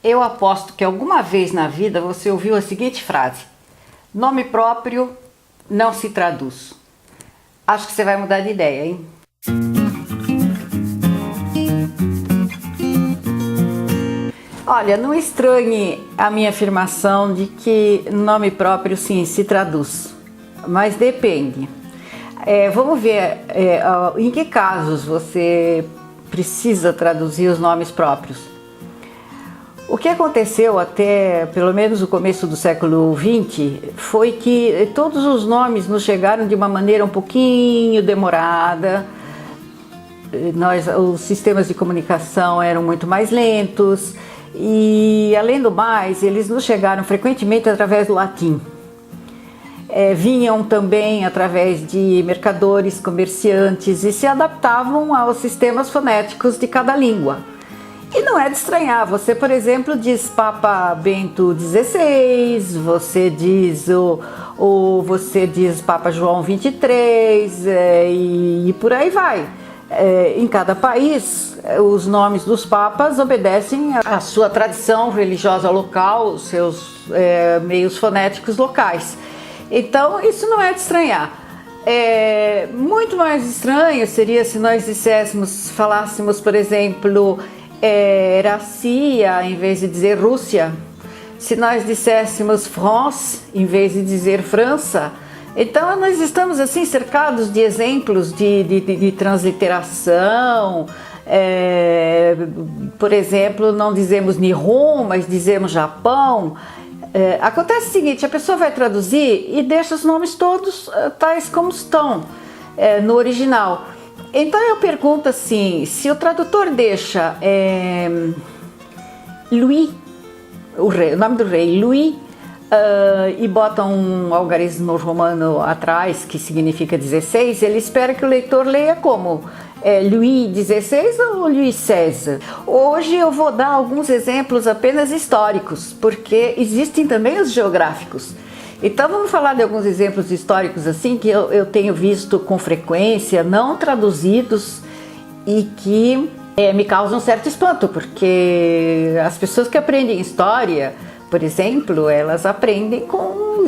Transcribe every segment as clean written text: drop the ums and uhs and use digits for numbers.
Eu aposto que alguma vez na vida você ouviu a seguinte frase: nome próprio não se traduz. Acho que você vai mudar de ideia, hein? Olha, não estranhe a minha afirmação de que nome próprio sim se traduz, mas depende. Vamos ver em que casos você precisa traduzir os nomes próprios. O que aconteceu até pelo menos o começo do século XX foi que todos os nomes nos chegaram de uma maneira um pouquinho demorada. Os sistemas de comunicação eram muito mais lentos e, além do mais, eles nos chegaram frequentemente através do latim. Vinham também através de mercadores, comerciantes e se adaptavam aos sistemas fonéticos de cada língua. E não é de estranhar, você, por exemplo, diz Papa Bento XVI, você diz você diz Papa João XXIII e por aí vai. Em cada país, os nomes dos papas obedecem à sua tradição religiosa local, os seus meios fonéticos locais. Então, isso não é de estranhar. Muito mais estranho seria se nós falássemos, por exemplo, Russia em vez de dizer Rússia, se nós disséssemos France em vez de dizer França. Então nós estamos assim cercados de exemplos de transliteração. Por exemplo, não dizemos Nihon, mas dizemos Japão. Acontece o seguinte: a pessoa vai traduzir e deixa os nomes todos tais como estão no original. Então eu pergunto assim, se o tradutor deixa Louis, o nome do rei, Louis, e bota um algarismo romano atrás, que significa 16, ele espera que o leitor leia como Louis XVI ou Louis XVI. Hoje eu vou dar alguns exemplos apenas históricos, porque existem também os geográficos. Então vamos falar de alguns exemplos históricos assim que eu tenho visto com frequência, não traduzidos, e que me causam certo espanto, porque as pessoas que aprendem história, por exemplo, elas aprendem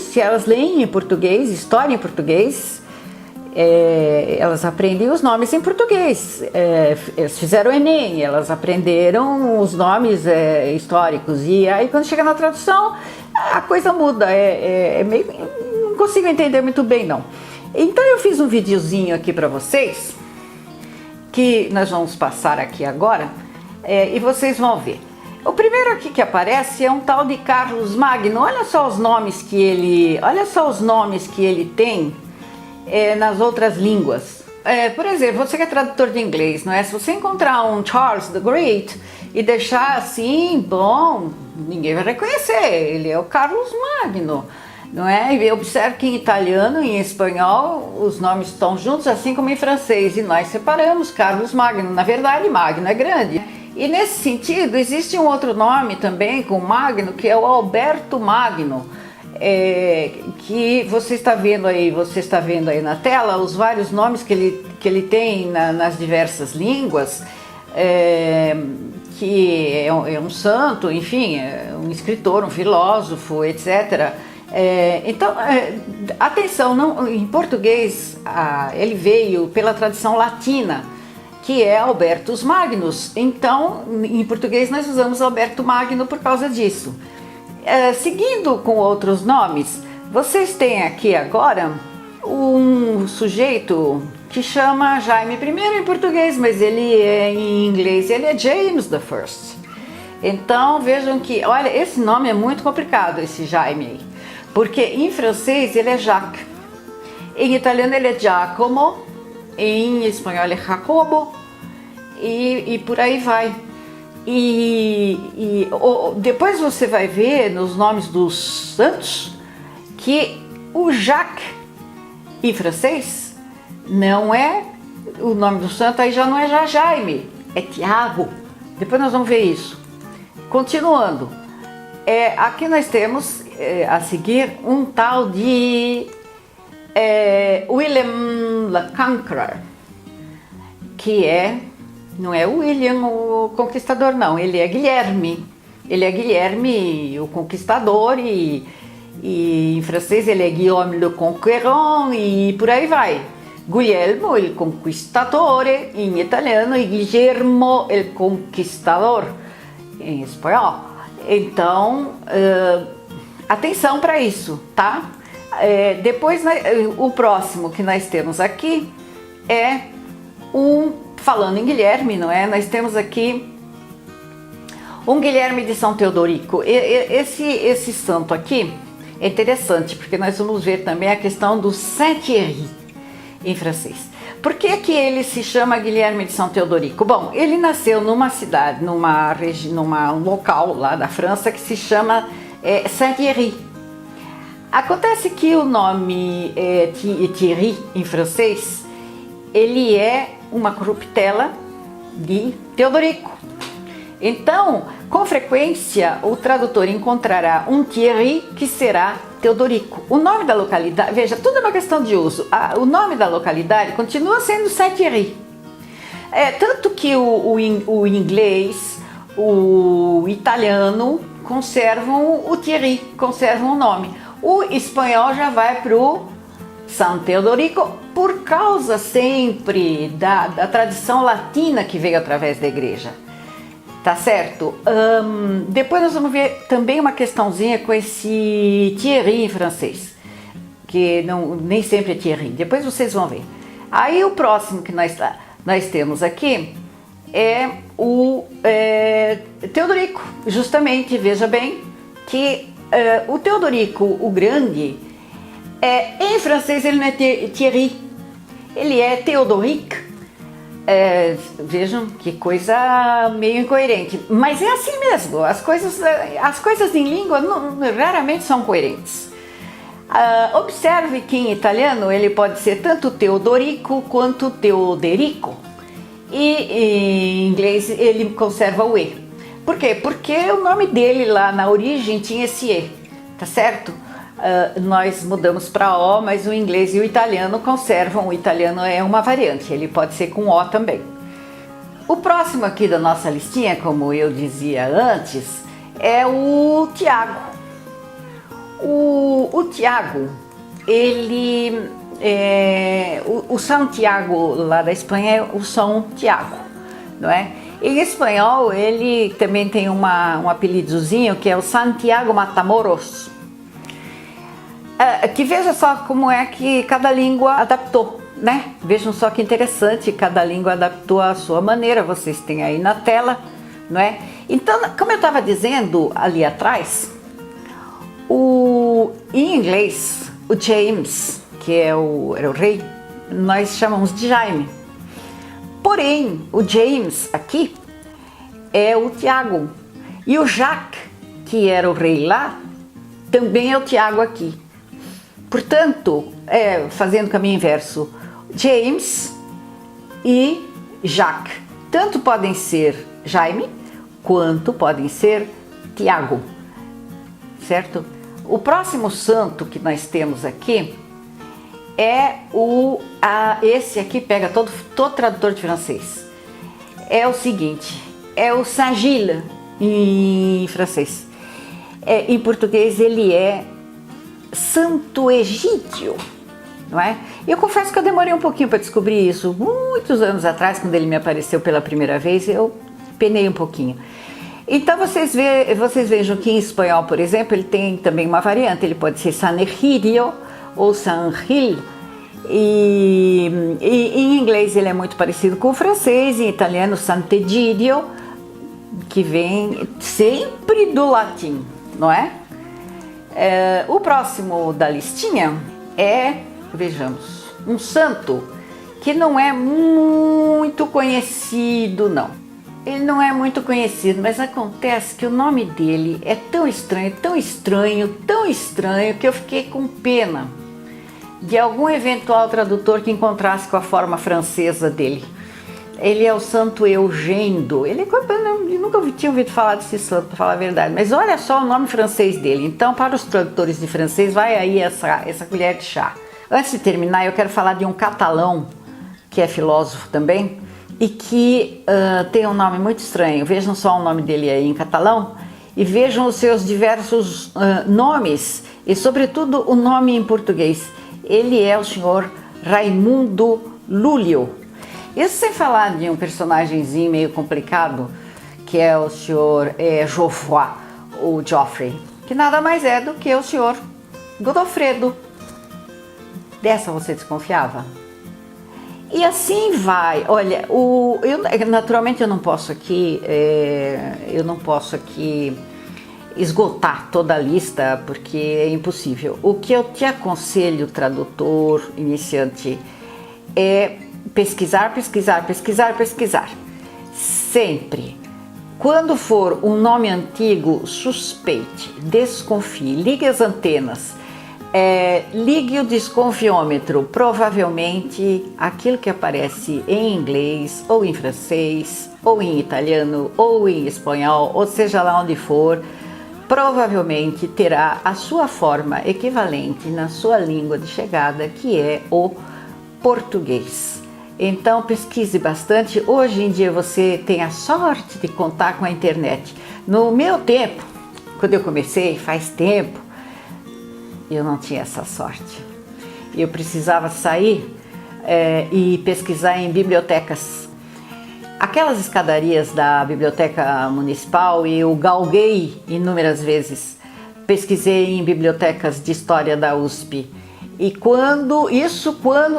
se elas leem em português, história em português, elas aprendem os nomes em português. Elas fizeram o Enem, elas aprenderam os nomes históricos, e aí quando chega na tradução a coisa muda, meio, não consigo entender muito bem não. Então eu fiz um videozinho aqui para vocês, que nós vamos passar aqui agora, e vocês vão ver. O primeiro aqui que aparece é um tal de Carlos Magno. Olha só os nomes que ele tem nas outras línguas. Por exemplo, você que é tradutor de inglês, não é? Se você encontrar um Charles the Great e deixar assim, bom, ninguém vai reconhecer, ele é o Carlos Magno, não é? E observe que em italiano e em espanhol os nomes estão juntos, assim como em francês, e nós separamos Carlos Magno. Na verdade, Magno é grande. E nesse sentido, existe um outro nome também com Magno, que é o Alberto Magno, que você está vendo aí na tela os vários nomes que ele tem nas diversas línguas, que é um santo, enfim, um escritor, um filósofo, etc. Então, atenção, em português ele veio pela tradição latina, que é Albertus Magnus. Então, em português nós usamos Alberto Magno por causa disso. Seguindo com outros nomes, vocês têm aqui agora um sujeito que chama Jaime I em português, mas em inglês ele é James the First. Então vejam que, olha, esse nome é muito complicado, esse Jaime aí, porque em francês ele é Jacques, em italiano ele é Giacomo, em espanhol é Jacobo e por aí vai. Depois você vai ver nos nomes dos santos que o Jacques em francês não é o nome do santo, aí já não é já Jaime, é Tiago. Depois nós vamos ver isso. Continuando, aqui nós temos a seguir um tal de William the Conqueror, que não é William o Conquistador, não, ele é Guilherme. Ele é Guilherme o Conquistador e em francês ele é Guillaume le Conquérant e por aí vai. Guglielmo il Conquistatore em italiano e Guillermo il Conquistador em espanhol. Então, atenção para isso, tá? Depois, o próximo que nós temos aqui é falando em Guilherme, não é? Nós temos aqui um Guilherme de São Teodorico. Esse santo aqui é interessante, porque nós vamos ver também a questão do Saint-Thierry em francês. Por que que ele se chama Guilherme de São Teodorico? Bom, ele nasceu numa cidade, num local lá da França que se chama Saint-Thierry. Acontece que o nome Thierry em francês, ele é uma corruptela de Teodorico. Então, com frequência, o tradutor encontrará um Thierry que será Teodorico. O nome da localidade, veja, tudo é uma questão de uso. O nome da localidade continua sendo Saint-Thierry. Tanto que o inglês, o italiano conservam o Thierry, conservam o nome. O espanhol já vai para o São Teodorico por causa sempre da tradição latina que veio através da igreja. Tá certo? Depois nós vamos ver também uma questãozinha com esse Thierry em francês, que nem sempre é Thierry. Depois vocês vão ver. Aí o próximo que nós temos aqui é o Teodorico. Justamente, veja bem, que o Teodorico, o Grande, em francês ele não é Thierry, ele é Théodoric. Vejam que coisa meio incoerente, mas é assim mesmo, as coisas em língua raramente são coerentes. Observe que em italiano ele pode ser tanto Teodorico quanto Teoderico, e em inglês ele conserva o E. Por quê? Porque o nome dele lá na origem tinha esse E, tá certo? Nós mudamos para O, mas o inglês e o italiano conservam. O italiano é uma variante, ele pode ser com O também. O próximo aqui da nossa listinha, como eu dizia antes, é o Tiago. O Tiago, ele o São Tiago lá da Espanha é o São Tiago, não é? Em espanhol ele também tem um apelidozinho que é o Santiago Matamoros. Que veja só como é que cada língua adaptou, né? Vejam só que interessante, cada língua adaptou à sua maneira, vocês têm aí na tela, não é? Então, como eu estava dizendo ali atrás, em inglês, o James, que era o rei, nós chamamos de Jaime. Porém, o James aqui é o Tiago. E o Jacques, que era o rei lá, também é o Tiago aqui. Portanto, fazendo o caminho inverso, James e Jacques tanto podem ser Jaime quanto podem ser Tiago, certo? O próximo santo que nós temos aqui é esse aqui pega todo tradutor de francês. É o seguinte, é o Saint-Gilles em francês. Em português ele é Santo Egídio, não é? Eu confesso que eu demorei um pouquinho para descobrir isso. Muitos anos atrás, quando ele me apareceu pela primeira vez, eu penei um pouquinho. Então vocês vejam que em espanhol, por exemplo, ele tem também uma variante. Ele pode ser San Egidio ou San Gil. E em inglês ele é muito parecido com o francês, em italiano Sant'Egidio, que vem sempre do latim, não é? O próximo da listinha vejamos, um santo que não é muito conhecido, não. Ele não é muito conhecido, mas acontece que o nome dele é tão estranho, tão estranho, tão estranho, que eu fiquei com pena de algum eventual tradutor que encontrasse com a forma francesa dele. Ele é o Santo Eugênio. Eu nunca tinha ouvido falar desse santo, para falar a verdade, mas olha só o nome francês dele. Então, para os tradutores de francês, vai aí essa colher de chá. Antes de terminar, eu quero falar de um catalão, que é filósofo também, e que tem um nome muito estranho. Vejam só o nome dele aí em catalão. e vejam os seus diversos nomes e, sobretudo, o nome em português. Ele é o senhor Raimundo Lúlio. Isso sem falar de um personagemzinho meio complicado, que é o senhor Geoffroy, o Geoffrey, que nada mais é do que o senhor Godofredo. Dessa você desconfiava? E assim vai. Olha, naturalmente eu não posso aqui esgotar toda a lista, porque é impossível. O que eu te aconselho, tradutor iniciante, é pesquisar, pesquisar, pesquisar, pesquisar. Sempre. Quando for um nome antigo, suspeite, desconfie, ligue as antenas, ligue o desconfiômetro. Provavelmente aquilo que aparece em inglês, ou em francês, ou em italiano, ou em espanhol, ou seja lá onde for, provavelmente terá a sua forma equivalente na sua língua de chegada, que é o português. Então pesquise bastante. Hoje em dia você tem a sorte de contar com a internet. No meu tempo, quando eu comecei, faz tempo, eu não tinha essa sorte. Eu precisava sair e pesquisar em bibliotecas. Aquelas escadarias da Biblioteca Municipal eu galguei inúmeras vezes. Pesquisei em bibliotecas de história da USP. E quando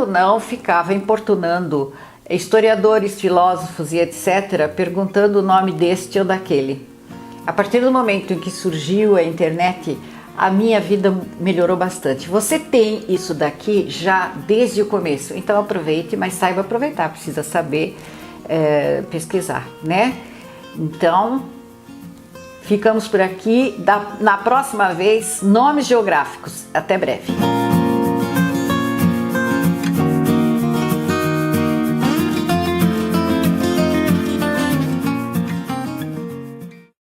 não ficava importunando historiadores, filósofos e etc., perguntando o nome deste ou daquele. A partir do momento em que surgiu a internet, a minha vida melhorou bastante. Você tem isso daqui já desde o começo, então aproveite, mas saiba aproveitar, precisa saber pesquisar, né? Então, ficamos por aqui. Na próxima vez, nomes geográficos. Até breve.